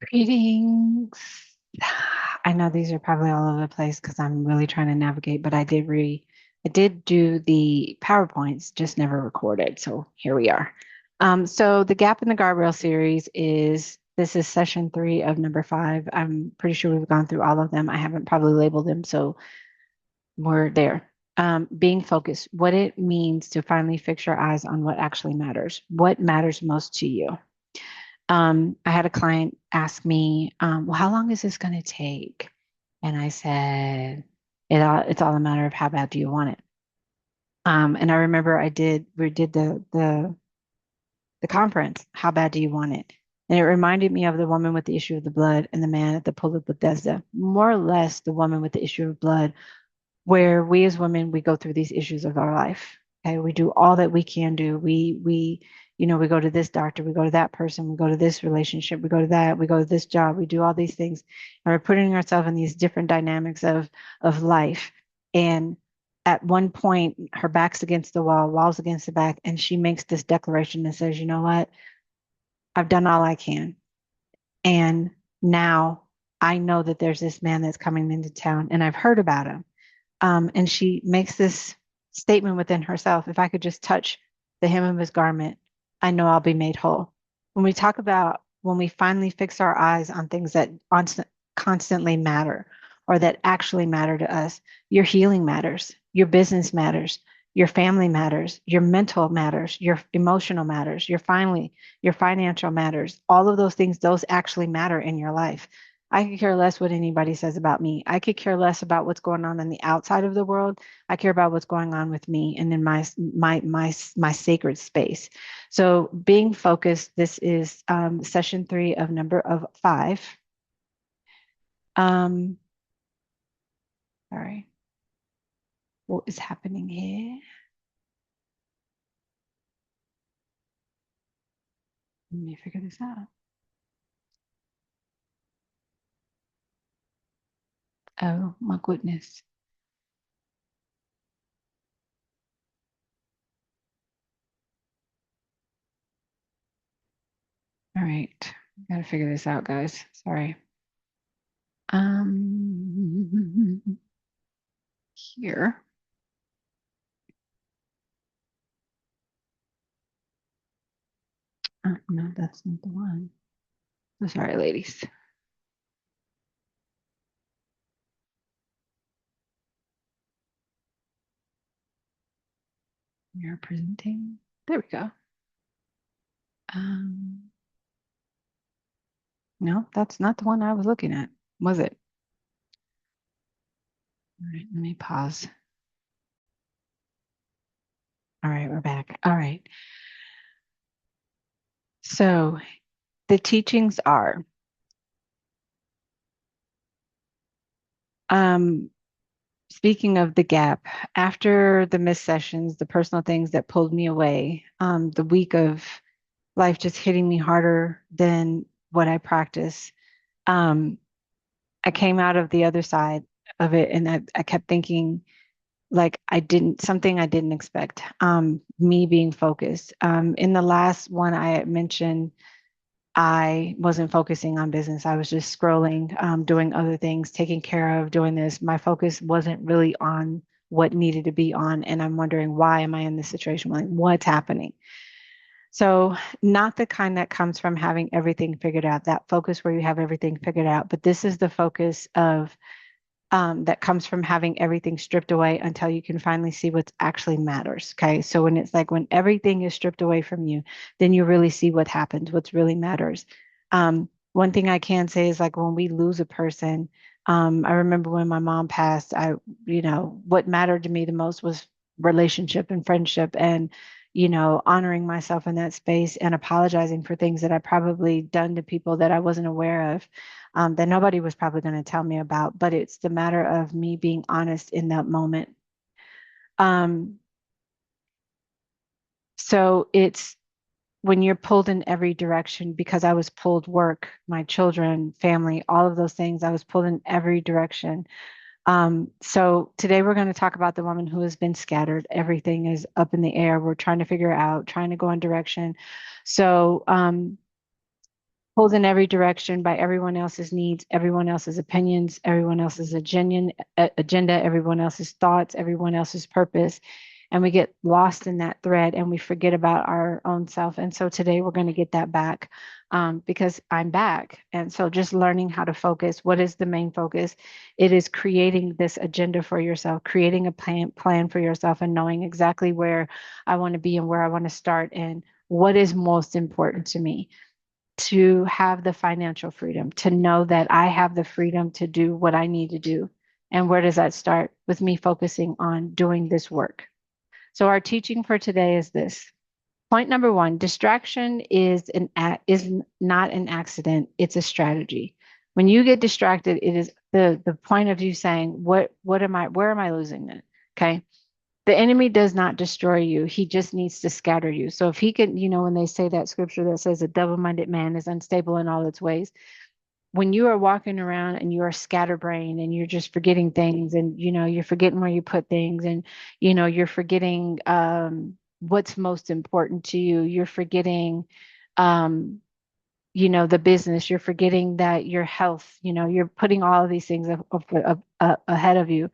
Greetings. I know these are probably all over the place because I'm really trying to navigate, but I did do the PowerPoints, just never recorded. So here we are. So the Gap in the Guardrail series this is session 3 of number 5. I'm pretty sure we've gone through all of them. I haven't probably labeled them, so we're there. Being focused, what it means to finally fix your eyes on what actually matters. What matters most to you? I had a client ask me, well, how long is this going to take? And I said, it's all a matter of how bad do you want it. And I remember we did the conference, how bad do you want it? And it reminded me of the woman with the issue of the blood and the man at the pool of Bethesda, more or less the woman with the issue of blood, where we as women, we go through these issues of our life. Okay, we do all that we can do. We go to this doctor, we go to that person, we go to this relationship, we go to that, we go to this job, we do all these things, and we're putting ourselves in these different dynamics of life. And at one point, her back's against the wall, walls against the back, and she makes this declaration that says, you know what? I've done all I can. And now I know that there's this man that's coming into town, and I've heard about him. And she makes this statement within herself, if I could just touch the hem of his garment, I know I'll be made whole. When we talk about when we finally fix our eyes on things that constantly matter or that actually matter to us, your healing matters, your business matters, your family matters, your mental matters, your emotional matters, your financial matters. All of those things, those actually matter in your life. I could care less what anybody says about me. I could care less about what's going on in the outside of the world. I care about what's going on with me and in my sacred space. So being focused, this is session 3 of number of 5. Um, sorry, what is happening here? Let me figure this out. Oh my goodness. All right, gotta figure this out, guys. Sorry. Here. No, that's not the one. So sorry, ladies. We are presenting. There we go. Um, no, that's not the one I was looking at, was it? All right, let me pause. All right, we're back. All right. So the teachings are um, speaking of the gap, after the missed sessions, the personal things that pulled me away, the week of life just hitting me harder than what I practice. Um, I came out of the other side of it and I kept thinking, like something I didn't expect. Me being focused. In the last one I had mentioned, I wasn't focusing on business. I was just scrolling, doing other things, taking care of, doing this. My focus wasn't really on what needed to be on. And I'm wondering, why am I in this situation? Like, what's happening? So, not the kind that comes from having everything figured out, that focus where you have everything figured out, but this is the focus of that comes from having everything stripped away until you can finally see what actually matters. Okay. So when it's like when everything is stripped away from you, then you really see what happens, what's really matters. One thing I can say is like when we lose a person, I remember when my mom passed, what mattered to me the most was relationship and friendship and honoring myself in that space and apologizing for things that I probably done to people that I wasn't aware of, that nobody was probably going to tell me about, but it's the matter of me being honest in that moment. Um, so it's when you're pulled in every direction, because I was pulled work, my children, family, all of those things, I was pulled in every direction. So today we're going to talk about the woman who has been scattered. Everything is up in the air. We're trying to figure out, trying to go in direction. So, pulled in every direction by everyone else's needs, everyone else's opinions, everyone else's agenda, everyone else's thoughts, everyone else's purpose. And we get lost in that thread and we forget about our own self. And so today we're going to get that back, because I'm back. And so just learning how to focus. What is the main focus? It is creating this agenda for yourself, creating a plan for yourself, and knowing exactly where I want to be and where I want to start and what is most important to me. To have the financial freedom, to know that I have the freedom to do what I need to do. And where does that start? With me focusing on doing this work. So our teaching for today is this. Point number one, distraction is not an accident, it's a strategy. When you get distracted, it is the point of you saying, where am I losing it? Okay. The enemy does not destroy you. He just needs to scatter you. So if he can, when they say that scripture that says a double-minded man is unstable in all its ways, when you are walking around and you are scatterbrained and you're just forgetting things and you're forgetting where you put things and you're forgetting what's most important to you. You're forgetting um the business, you're forgetting that your health, you're putting all of these things ahead of you.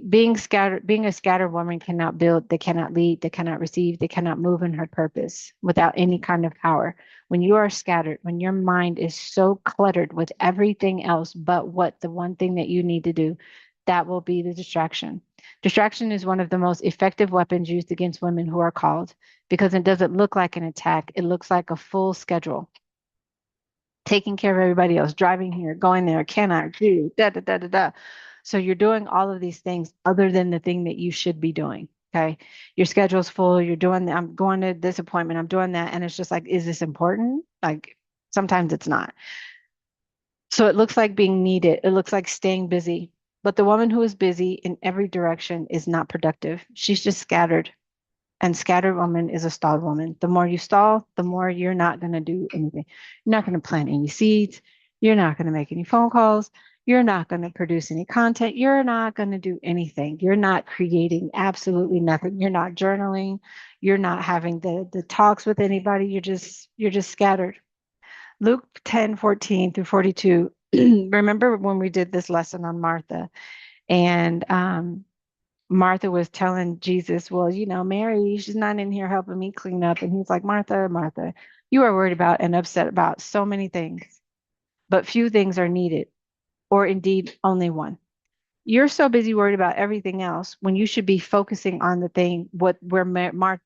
Being a scattered woman cannot build, they cannot lead, they cannot receive, they cannot move in her purpose without any kind of power. When you are scattered, when your mind is so cluttered with everything else but what the one thing that you need to do, that will be the distraction. Distraction is one of the most effective weapons used against women who are called because it doesn't look like an attack. It looks like a full schedule, taking care of everybody else, driving here, going there, cannot do, da da da da da. So you're doing all of these things other than the thing that you should be doing. Okay. Your schedule's full. You're doing, I'm going to this appointment, I'm doing that. And it's just like, is this important? Like sometimes it's not. So it looks like being needed. It looks like staying busy. But the woman who is busy in every direction is not productive. She's just scattered. And scattered woman is a stalled woman. The more you stall, the more you're not going to do anything. You're not going to plant any seeds. You're not going to make any phone calls. You're not going to produce any content. You're not going to do anything. You're not creating absolutely nothing. You're not journaling. You're not having the talks with anybody. You're just scattered. Luke 10:14 through 42. Remember when we did this lesson on Martha and Martha was telling Jesus, well, Mary, she's not in here helping me clean up. And he's like, Martha, Martha, you are worried about and upset about so many things, but few things are needed, or indeed only one. You're so busy worried about everything else when you should be focusing on the thing where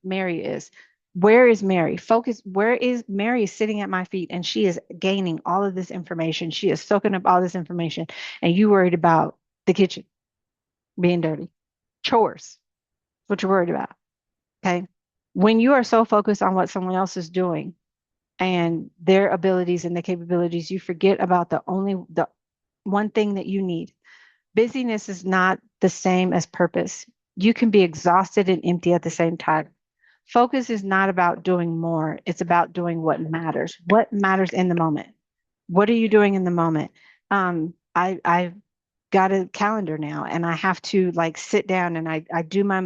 Mary is. Where is Mary? Focus. Where is Mary? Is sitting at my feet and she is gaining all of this information. She is soaking up all this information, and you worried about the kitchen being dirty, chores, what you're worried about. Okay. When you are so focused on what someone else is doing and their abilities and the capabilities, you forget about the one thing that you need. Busyness is not the same as purpose. You can be exhausted and empty at the same time. Focus is not about doing more. It's about doing what matters. What matters in the moment? What are you doing in the moment? I've got a calendar now and I have to like sit down and I do my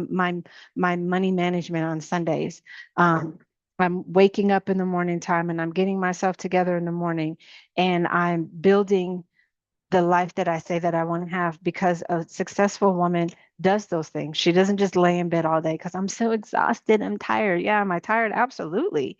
money management on Sundays. I'm waking up in the morning time and I'm getting myself together in the morning and I'm building the life that I say that I want to have, because a successful woman does those things. She doesn't just lay in bed all day because I'm so exhausted, I'm tired. Yeah, am I tired? Absolutely.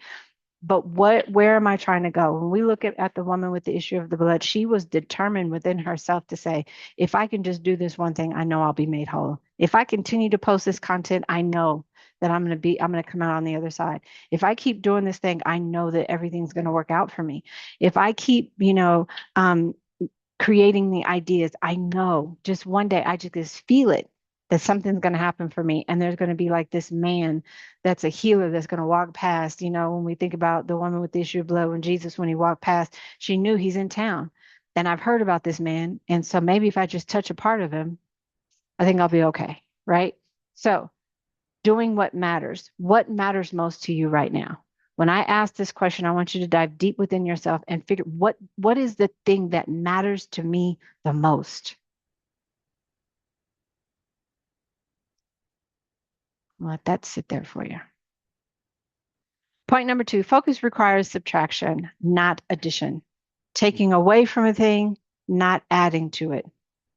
But where am I trying to go? When we look at the woman with the issue of the blood, she was determined within herself to say, if I can just do this one thing, I know I'll be made whole. If I continue to post this content, I know that I'm going to come out on the other side. If I keep doing this thing, I know that everything's going to work out for me. If I keep, um, creating the ideas, I know just one day I just feel it that something's going to happen for me. And there's going to be like this man that's a healer that's going to walk past. When we think about the woman with the issue of blood, when Jesus, when he walked past, she knew he's in town. And I've heard about this man. And so maybe if I just touch a part of him, I think I'll be okay. Right. So doing what matters most to you right now. When I ask this question, I want you to dive deep within yourself and figure what is the thing that matters to me the most. Let that sit there for you. Point number two, focus requires subtraction, not addition. Taking away from a thing, not adding to it.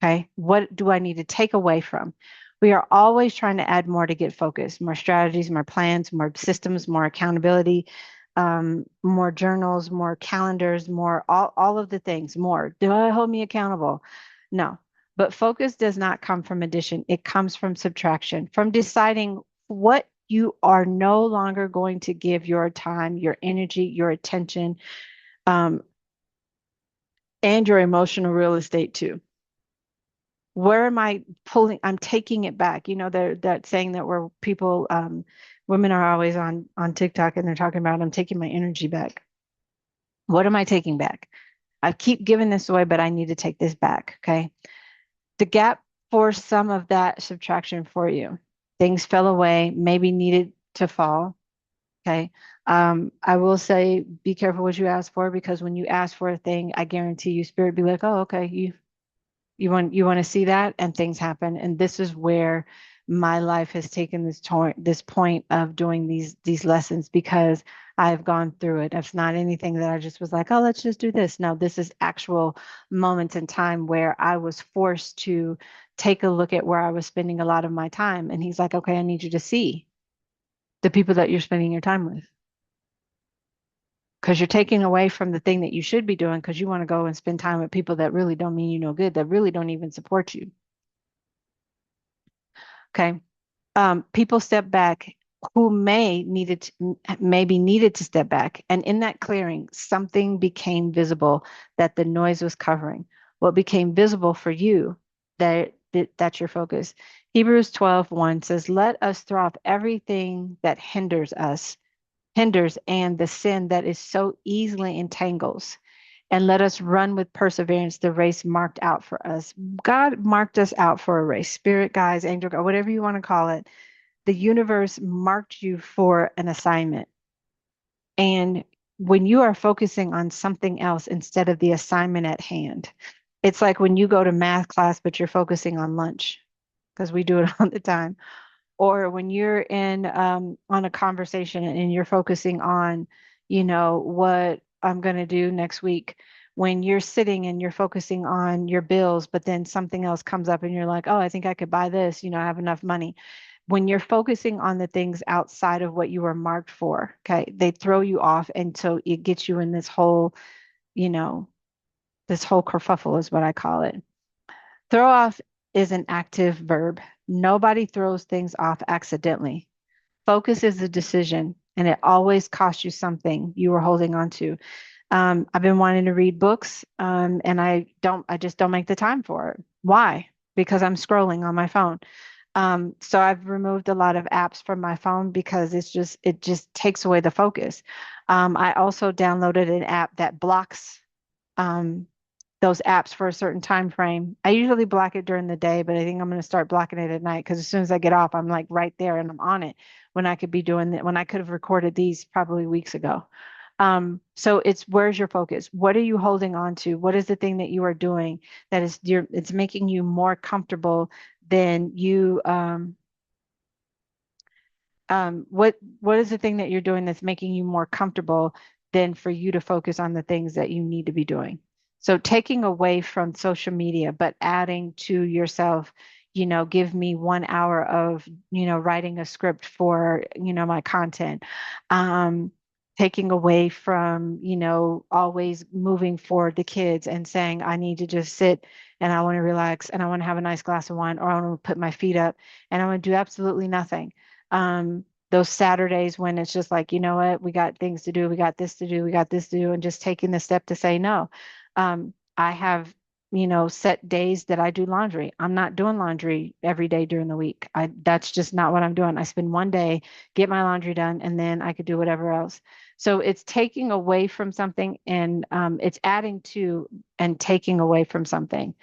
Okay. What do I need to take away from? We are always trying to add more to get focused, more strategies, more plans, more systems, more accountability, more journals, more calendars, more all of the things, more. Do I hold me accountable? No. But focus does not come from addition. It comes from subtraction, from deciding what you are no longer going to give your time, your energy, your attention, um, and your emotional real estate to. Where am I pulling? I'm taking it back. You know, that saying that where people, women are always on TikTok and they're talking about, I'm taking my energy back. What am I taking back? I keep giving this away, but I need to take this back. Okay. The gap for some of that subtraction for you. Things fell away, maybe needed to fall. Okay. I will say be careful what you ask for because when you ask for a thing, I guarantee you spirit be like, oh, okay, you want to see that and things happen. And this is where my life has taken this point of doing these lessons because I've gone through it. It's not anything that I just was like, oh, let's just do this. No, this is actual moments in time where I was forced to take a look at where I was spending a lot of my time. And he's like, okay, I need you to see the people that you're spending your time with because you're taking away from the thing that you should be doing because you want to go and spend time with people that really don't mean you no good, that really don't even support you. Okay. People step back who maybe needed to step back. And in that clearing, something became visible that the noise was covering. What became visible for you, that's your focus. Hebrews 12:1 says, let us throw off everything that hinders and the sin that is so easily entangles. And let us run with perseverance the race marked out for us. God marked us out for a race. Spirit guides, angel guide, whatever you want to call it. The universe marked you for an assignment. And when you are focusing on something else instead of the assignment at hand, it's like when you go to math class, but you're focusing on lunch, because we do it all the time. Or when you're in on a conversation and you're focusing on, what I'm going to do next week. When you're sitting and you're focusing on your bills, but then something else comes up and you're like, oh, I think I could buy this, I have enough money. When you're focusing on the things outside of what you were marked for, okay, they throw you off. And so it gets you in you know, this whole kerfuffle is what I call it. Throw off is an active verb. Nobody throws things off accidentally. Focus is a decision, and it always costs you something you were holding on to. I've been wanting to read books, and I just don't make the time for it. Why? Because I'm scrolling on my phone. So I've removed a lot of apps from my phone because it just takes away the focus. I also downloaded an app that blocks um, those apps for a certain time frame. I usually block it during the day, but I think I'm going to start blocking it at night because as soon as I get off, I'm like right there and I'm on it when I could be doing that, when I could have recorded these probably weeks ago. So it's where's your focus? What are you holding on to? What is the thing that you are doing that it's making you more comfortable than you what is the thing that you're doing that's making you more comfortable than for you to focus on the things that you need to be doing? So taking away from social media, but adding to yourself, give me 1 hour of, writing a script for, my content. Um, Taking away from, always moving forward the kids and saying, I need to just sit and I want to relax and I want to have a nice glass of wine or I want to put my feet up and I want to do absolutely nothing. Those Saturdays when it's just like, you know what, we got things to do, we got this to do, we got this to do, and just taking the step to say no. I have, set days that I do laundry. I'm not doing laundry every day during the week. That's just not what I'm doing. I spend one day, get my laundry done, and then I could do whatever else. So it's taking away from something and it's adding to and taking away from something.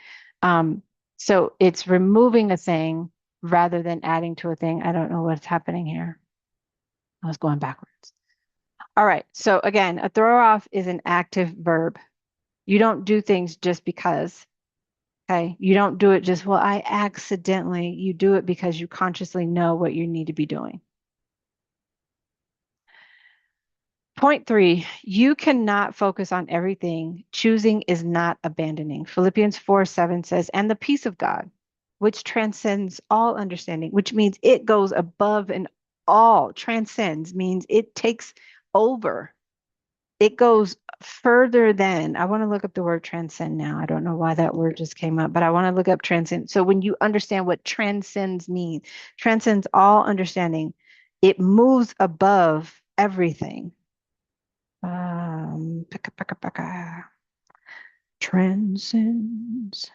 So it's removing a thing rather than adding to a thing. I don't know what's happening here. I was going backwards. All right. So again, a throw off is an active verb. You don't do things just because. Okay. You don't do it just, well, I accidentally. You do it because you consciously know what you need to be doing. Point three, you cannot focus on everything. Choosing is not abandoning. Philippians 4:7 says, and the peace of God, which transcends all understanding, which means it goes above and all. Transcends means it takes over. It goes further than. I want to look up the word transcend now. I don't know why that word just came up, but I want to look up transcend. So when you understand what transcends means, transcends all understanding, it moves above everything. Pika, pika, pika. Transcends.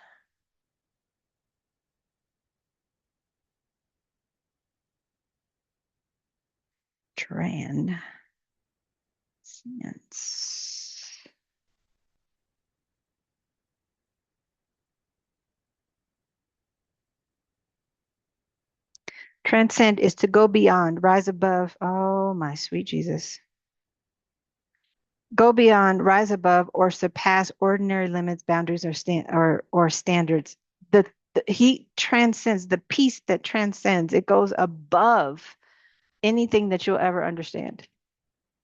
Transcends. Transcend is to go beyond, rise above. Oh, my sweet Jesus. Go beyond, rise above, or surpass ordinary limits, boundaries, or standards. The he transcends the peace that transcends. It goes above anything that you'll ever understand.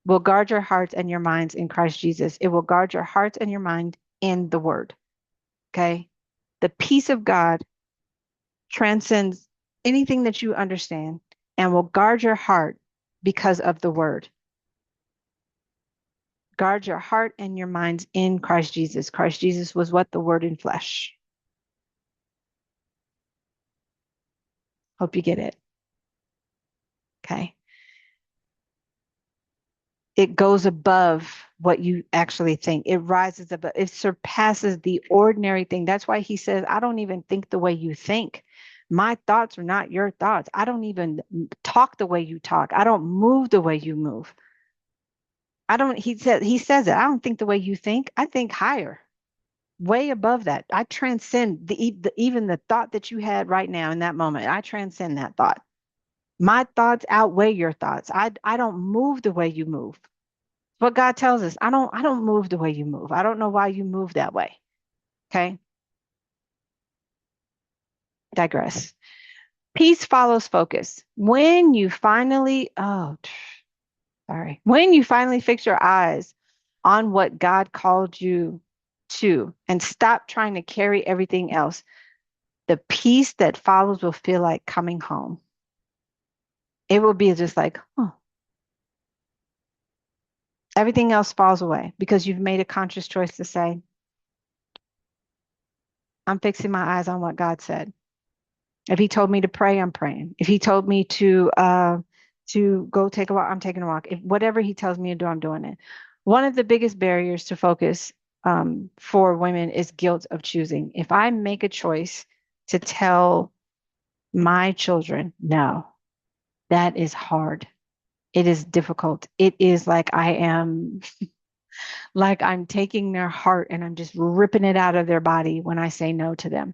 Will guard your hearts and your minds in Christ Jesus. It will guard your hearts and your mind in the Word. Okay, the peace of God transcends anything that you understand and will guard your heart because of the Word. Guard your heart and your minds in Christ Jesus. Christ Jesus was what? The Word in flesh. Hope you get it. Okay. It goes above what you actually think. It rises above, it surpasses the ordinary thing. That's why he says, I don't even think the way you think. My thoughts are not your thoughts. I don't even talk the way you talk. I don't move the way you move. I don't, he says it. I don't think the way you think. I think higher, way above that. I transcend even the thought that you had right now in that moment. I transcend that thought. My thoughts outweigh your thoughts. I don't move the way you move. What God tells us. I don't move the way you move. I don't know why you move that way. Okay? Digress. Peace follows focus. When you finally, sorry. When you finally fix your eyes on what God called you to and stop trying to carry everything else, the peace that follows will feel like coming home. It will be just like, oh, everything else falls away because you've made a conscious choice to say, I'm fixing my eyes on what God said. If he told me to pray, I'm praying. If he told me to go take a walk, I'm taking a walk. If whatever he tells me to do, I'm doing it. One of the biggest barriers to focus for women is guilt of choosing. If I make a choice to tell my children no, that is hard. It is difficult. It is like I'm taking their heart and I'm just ripping it out of their body when I say no to them.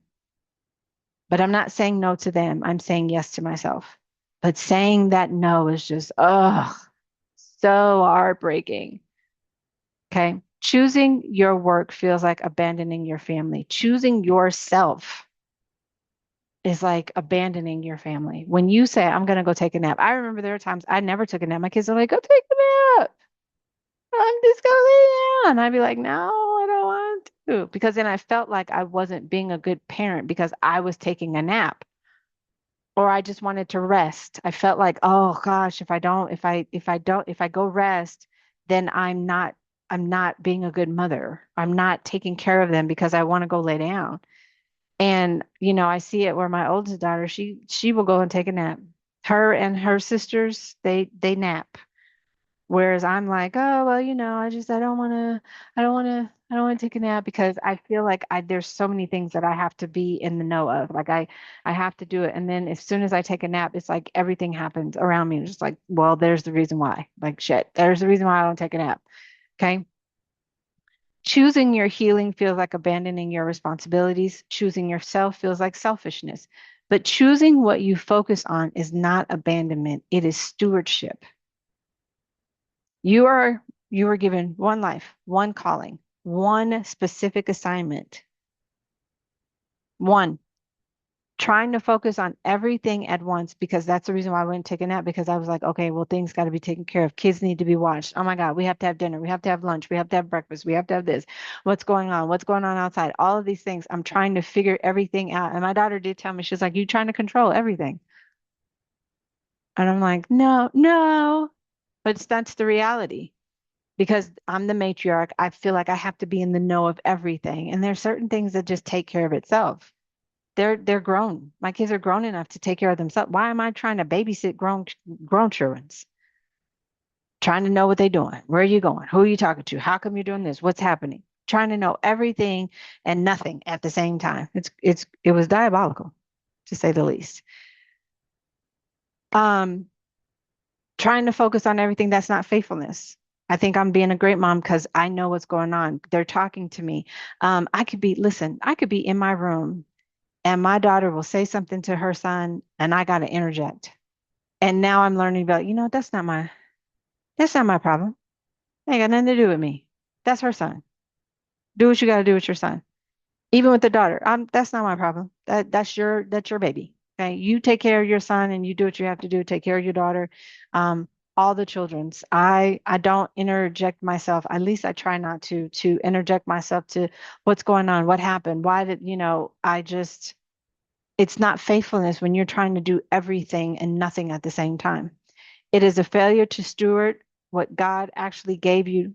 But I'm not saying no to them. I'm saying yes to myself. But saying that no is just, so heartbreaking. Okay. Choosing your work feels like abandoning your family. Choosing yourself is like abandoning your family. When you say, I'm going to go take a nap, I remember there were times I never took a nap. My kids are like, go take a nap. I'm just going to lay down. And I'd be like, no, I don't want to. Because then I felt like I wasn't being a good parent because I was taking a nap. Or I just wanted to rest. I felt like, oh gosh, if I go rest, then I'm not being a good mother. I'm not taking care of them because I want to go lay down. And I see it where my oldest daughter, she will go and take a nap. Her and her sisters, they nap. Whereas I'm like, oh, well, I don't want to take a nap because I feel like there's so many things that I have to be in the know of. Like I have to do it. And then as soon as I take a nap, it's like everything happens around me. It's just like, well, there's the reason why. Like shit, there's the reason why I don't take a nap. Okay. Choosing your healing feels like abandoning your responsibilities. Choosing yourself feels like selfishness. But choosing what you focus on is not abandonment. It is stewardship. You are you are given one life, one calling, one specific assignment. One. trying to focus on everything at once, because that's the reason why I went and take a nap, because I was like, okay, well, things got to be taken care of. Kids need to be watched. Oh my God, we have to have dinner. We have to have lunch. We have to have breakfast. We have to have this. What's going on? What's going on outside? All of these things. I'm trying to figure everything out. And my daughter did tell me, she's like, you trying to control everything. And I'm like, no, no, but that's the reality. Because I'm the matriarch, I feel like I have to be in the know of everything. And there's certain things that just take care of itself. They're grown. My kids are grown enough to take care of themselves. Why am I trying to babysit grown children's? Trying to know what they're doing. Where are you going? Who are you talking to? How come you're doing this? What's happening? Trying to know everything and nothing at the same time. It was diabolical, to say the least. Um, Trying to focus on everything that's not faithfulness. I think I'm being a great mom because I know what's going on. They're talking to me. Listen, I could be in my room and my daughter will say something to her son and I got to interject. And now I'm learning about, that's not my problem. It ain't got nothing to do with me. That's her son. Do what you got to do with your son. Even with the daughter, that's not my problem. That's your baby. Okay, you take care of your son and you do what you have to do. Take care of your daughter. Um, all the children's. I don't interject myself. At least I try not to interject myself to what's going on, what happened, why did I just. It's not faithfulness when you're trying to do everything and nothing at the same time. It is a failure to steward what God actually gave you.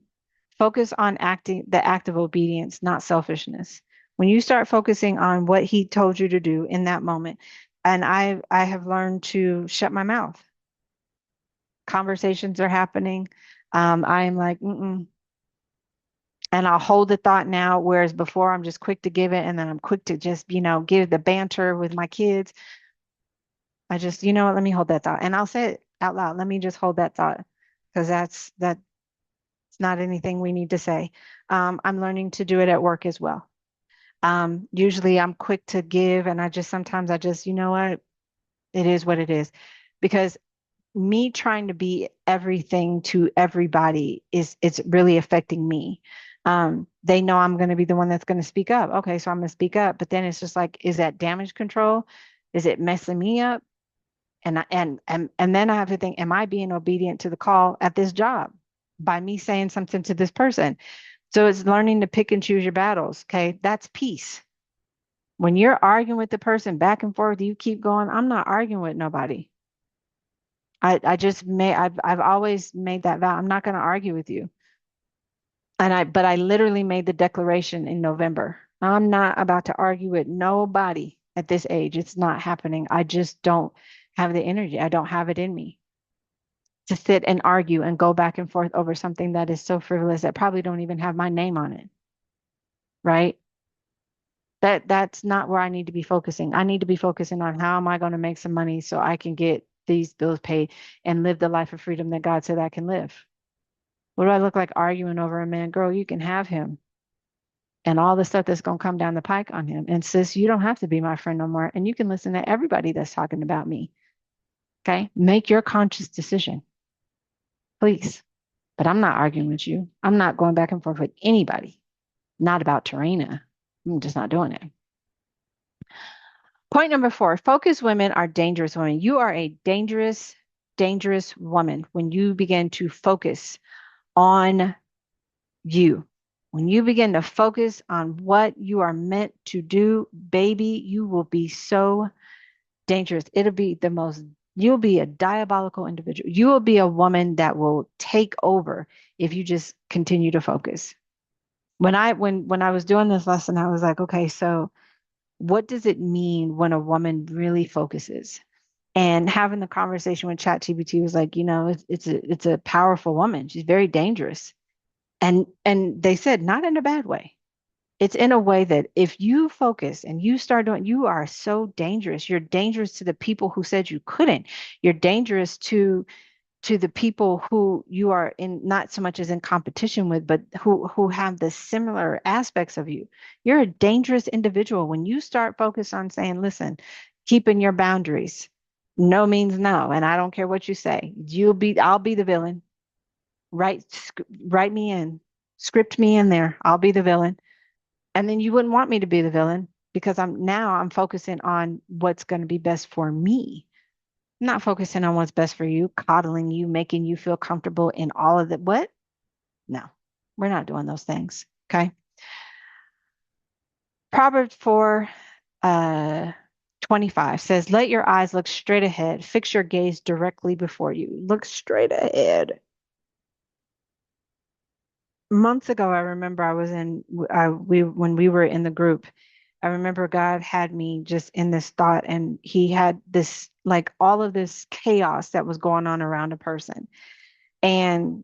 Focus on acting the act of obedience, not selfishness. When you start focusing on what he told you to do in that moment, and I have learned to shut my mouth. Conversations are happening. I am like, mm-mm. And I'll hold the thought now, whereas before I'm just quick to give it, and then I'm quick to just, give the banter with my kids. I just, what, let me hold that thought. And I'll say it out loud. Let me just hold that thought. Because that's not anything we need to say. I'm learning to do it at work as well. Usually I'm quick to give, and sometimes I just, what, it is what it is. Because me trying to be everything to everybody it's really affecting me. They know I'm going to be the one that's going to speak up. Okay, so I'm going to speak up, but then it's just like, is that damage control? Is it messing me up? And then I have to think, am I being obedient to the call at this job by me saying something to this person? So it's learning to pick and choose your battles. Okay, that's peace. When you're arguing with the person back and forth, you keep going. I'm not arguing with nobody. I've always made that vow. I'm not going to argue with you. But I literally made the declaration in November. I'm not about to argue with nobody at this age. It's not happening. I just don't have the energy. I don't have it in me to sit and argue and go back and forth over something that is so frivolous that probably don't even have my name on it. Right? That's not where I need to be focusing. I need to be focusing on how am I going to make some money so I can get these bills paid and live the life of freedom that God said I can live. What do I look like arguing over a man? Girl, you can have him and all the stuff that's going to come down the pike on him. And sis, you don't have to be my friend no more. And you can listen to everybody that's talking about me. Okay? Make your conscious decision, please. But I'm not arguing with you. I'm not going back and forth with anybody. Not about Tarina. I'm just not doing it. Point number 4, focused women are dangerous women. You are a dangerous, dangerous woman when you begin to focus on you. When you begin to focus on what you are meant to do, baby, you will be so dangerous. You'll be a diabolical individual. You will be a woman that will take over if you just continue to focus. When I was doing this lesson, I was like, okay, so what does it mean when a woman really focuses? And having the conversation with ChatGPT was like, it's a powerful woman. She's very dangerous. And they said not in a bad way. It's in a way that if you focus and you start doing, you are so dangerous. You're dangerous to the people who said you couldn't. You're dangerous to the people who you are in, not so much as in competition with, but who have the similar aspects of you. You're a dangerous individual when you start focus on saying, listen, keeping your boundaries. No means no, and I don't care what you say. I'll be the villain. Write me in, script me in there. I'll be the villain. And then you wouldn't want me to be the villain because I'm focusing on what's going to be best for me. I'm not focusing on what's best for you, coddling you, making you feel comfortable in all of the what? No, we're not doing those things. Okay. Proverbs 4, uh, 25 says, let your eyes look straight ahead. Fix your gaze directly before you. Look straight ahead. Months ago, I remember I was in, when we were in the group, I remember God had me just in this thought, and he had this, like all of this chaos that was going on around a person. And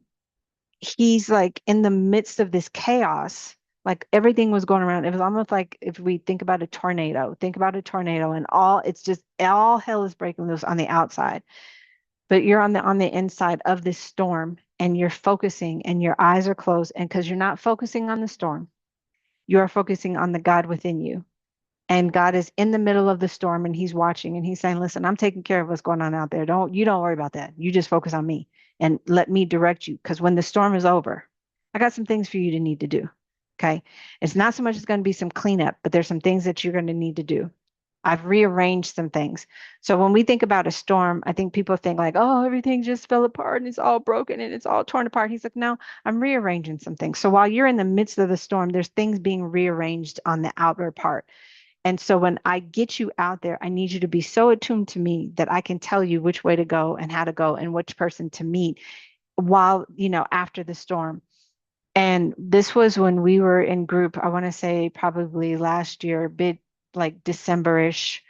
he's like in the midst of this chaos, like everything was going around. It was almost like if we think about a tornado and it's just all hell is breaking loose on the outside, but you're on the inside of this storm and you're focusing and your eyes are closed. And because you're not focusing on the storm, you are focusing on the God within you. And God is in the middle of the storm and he's watching and he's saying, listen, I'm taking care of what's going on out there. Don't worry about that. You just focus on me and let me direct you. Because when the storm is over, I got some things for you to need to do. Okay. It's not so much it's going to be some cleanup, but there's some things that you're going to need to do. I've rearranged some things. So when we think about a storm, I think people think like, oh, everything just fell apart and it's all broken and it's all torn apart. He's like, no, I'm rearranging some things. So while you're in the midst of the storm, there's things being rearranged on the outer part. And so when I get you out there, I need you to be so attuned to me that I can tell you which way to go and how to go and which person to meet while, after the storm. And this was when we were in group, I want to say probably last year, bit like December-ish,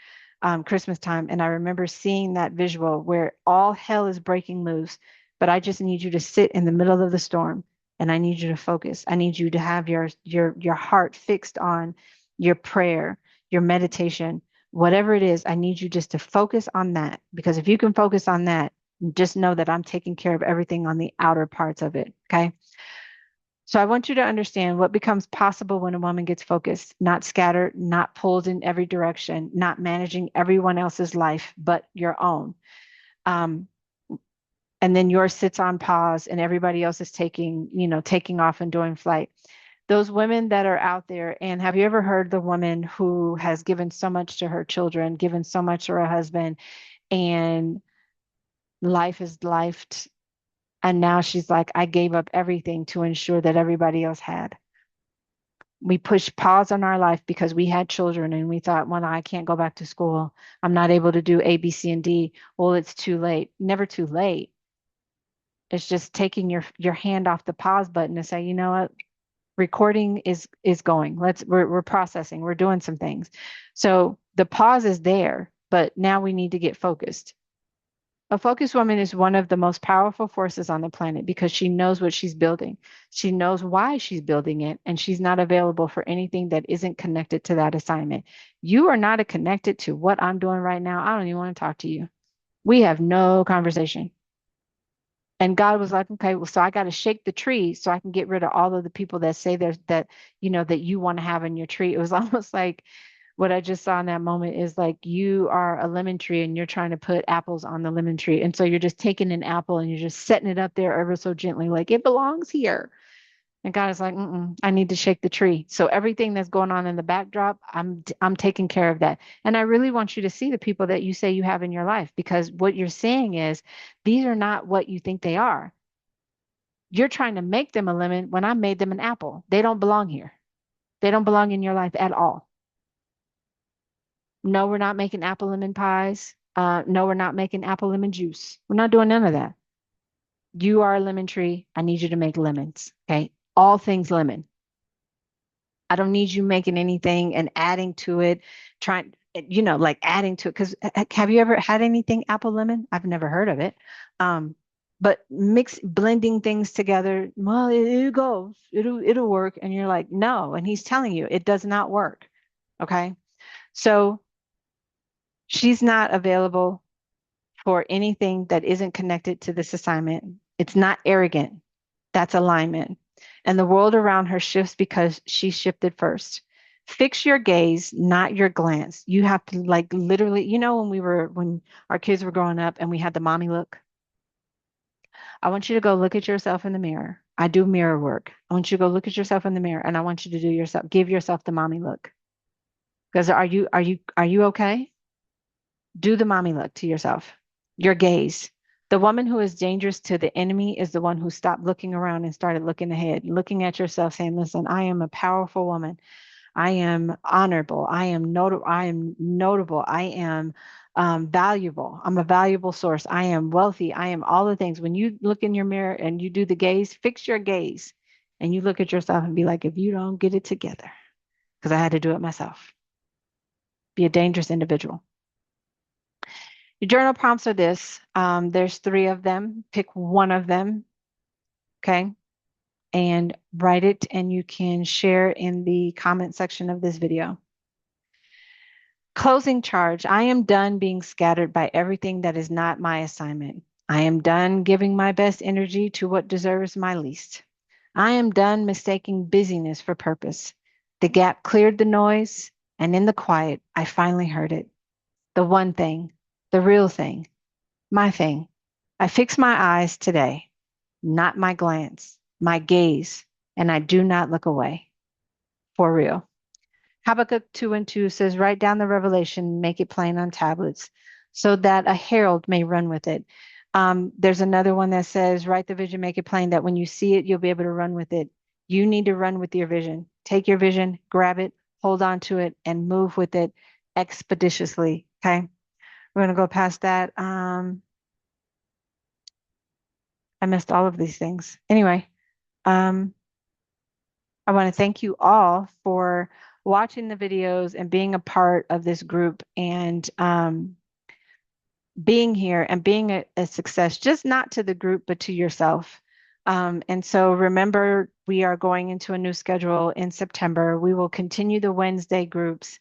Christmas time. And I remember seeing that visual where all hell is breaking loose, but I just need you to sit in the middle of the storm and I need you to focus. I need you to have your heart fixed on your prayer, your meditation, whatever it is. I need you just to focus on that, because if you can focus on that, just know that I'm taking care of everything on the outer parts of it. Okay. So I want you to understand what becomes possible when a woman gets focused, not scattered, not pulled in every direction, not managing everyone else's life but your own. Um, and then yours sits on pause and everybody else is taking off and doing flight. Those women that are out there, and have you ever heard the woman who has given so much to her children, given so much to her husband, and life is lifed, and now she's like, I gave up everything to ensure that everybody else had. We pushed pause on our life because we had children and we thought, well, I can't go back to school. I'm not able to do A, B, C, and D. Well, it's too late. Never too late. It's just taking your hand off the pause button and say, you know what? Recording is going. We're processing. We're doing some things. So the pause is there, but now we need to get focused. A focused woman is one of the most powerful forces on the planet because she knows what she's building. She knows why she's building it, and she's not available for anything that isn't connected to that assignment. You are not connected to what I'm doing right now. I don't even want to talk to you. We have no conversation. And God was like, okay, well, so I got to shake the tree so I can get rid of all of the people that say there's that you want to have in your tree. It was almost like what I just saw in that moment is like you are a lemon tree and you're trying to put apples on the lemon tree. And so you're just taking an apple and you're just setting it up there ever so gently, like it belongs here. And God is like, I need to shake the tree. So everything that's going on in the backdrop, I'm taking care of that. And I really want you to see the people that you say you have in your life, because what you're saying is these are not what you think they are. You're trying to make them a lemon when I made them an apple. They don't belong here. They don't belong in your life at all. No, we're not making apple lemon pies. No, we're not making apple lemon juice. We're not doing none of that. You are a lemon tree. I need you to make lemons. Okay. All things lemon. I don't need you making anything and adding to it, like adding to it. Because have you ever had anything apple lemon? I've never heard of it. Um, but blending things together, well, it goes, it'll work. And you're like, no. And he's telling you it does not work. Okay. So she's not available for anything that isn't connected to this assignment. It's not arrogant. That's alignment. And the world around her shifts because she shifted first. Fix your gaze, not your glance. You have to like literally, when our kids were growing up and we had the mommy look. I want you to go look at yourself in the mirror. I do mirror work. I want you to go look at yourself in the mirror and I want you to give yourself the mommy look. Because are you okay? Do the mommy look to yourself. Your gaze. The woman who is dangerous to the enemy is the one who stopped looking around and started looking ahead, looking at yourself, saying, "Listen, I am a powerful woman. I am honorable. I am notable. I am valuable. I'm a valuable source. I am wealthy. I am all the things." When you look in your mirror and you do the gaze, fix your gaze, and you look at yourself and be like, "If you don't get it together," because I had to do it myself. Be a dangerous individual. Your journal prompts are this. There's three of them. Pick one of them, okay, and write it, and you can share in the comment section of this video. Closing charge. I am done being scattered by everything that is not my assignment. I am done giving my best energy to what deserves my least. I am done mistaking busyness for purpose. The gap cleared the noise, and in the quiet, I finally heard it. The one thing, the real thing, my thing. I fix my eyes today, not my glance, my gaze, and I do not look away. For real. Habakkuk 2 and 2 says, "Write down the revelation, make it plain on tablets, so that a herald may run with it." There's another one that says, "Write the vision, make it plain, that when you see it, you'll be able to run with it." You need to run with your vision. Take your vision, grab it, hold on to it, and move with it expeditiously. Okay. We're going to go past that. I missed all of these things. Anyway, um, I want to thank you all for watching the videos and being a part of this group, and being here and being a success, just not to the group, but to yourself. And so remember, we are going into a new schedule in September. We will continue the Wednesday groups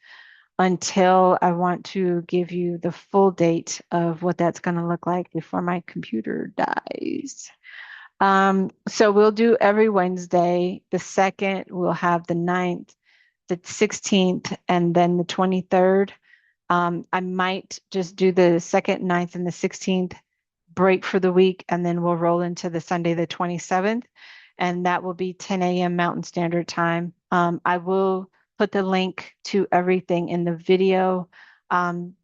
until I want to give you the full date of what that's going to look like before my computer dies. So we'll do every Wednesday. The second, we'll have the 9th, the 16th, and then the 23rd. I might just do the 2nd, 9th, and the 16th, break for the week, and then we'll roll into the Sunday, the 27th, and that will be 10 a.m. Mountain Standard Time. I will put the link to everything in the video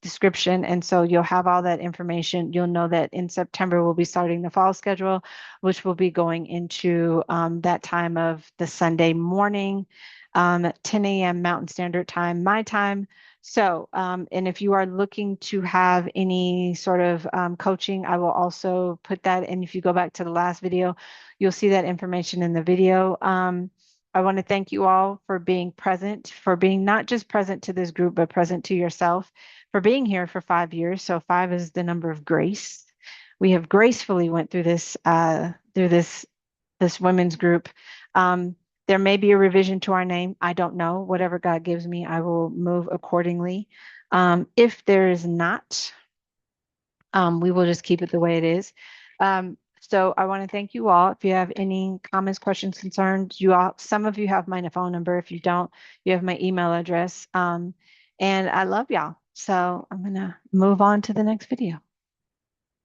description, and so you'll have all that information. You'll know that in September we'll be starting the fall schedule, which will be going into that time of the Sunday morning, 10 a.m. Mountain Standard Time, my time. So, and if you are looking to have any sort of coaching, I will also put that. And if you go back to the last video, you'll see that information in the video. I want to thank you all for being present, for being not just present to this group, but present to yourself, for being here for 5 years. So 5 is the number of grace. We have gracefully went through this women's group. There may be a revision to our name. I don't know. Whatever God gives me, I will move accordingly. If there is not, we will just keep it the way it is. So I want to thank you all. If you have any comments, questions, concerns, some of you have my phone number. If you don't, you have my email address. And I love y'all. So I'm going to move on to the next video.